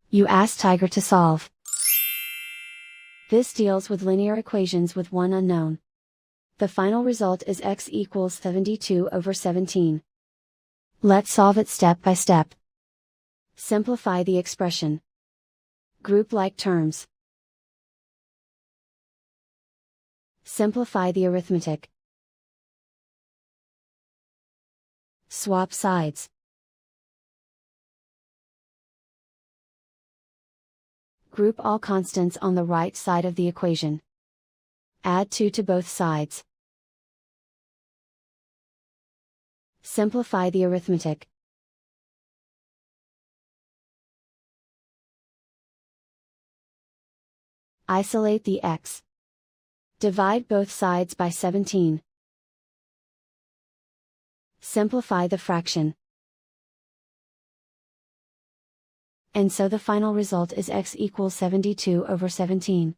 You ask Tiger to solve. This deals with linear equations with one unknown. The final result is x equals 72/17. Let's solve it step by step. Simplify the expression. Group like terms. Simplify the arithmetic. Swap sides. Group all constants on the right side of the equation. Add 2 to both sides. Simplify the arithmetic. Isolate the x. Divide both sides by 17. Simplify the fraction. And so the final result is x equals 72/17.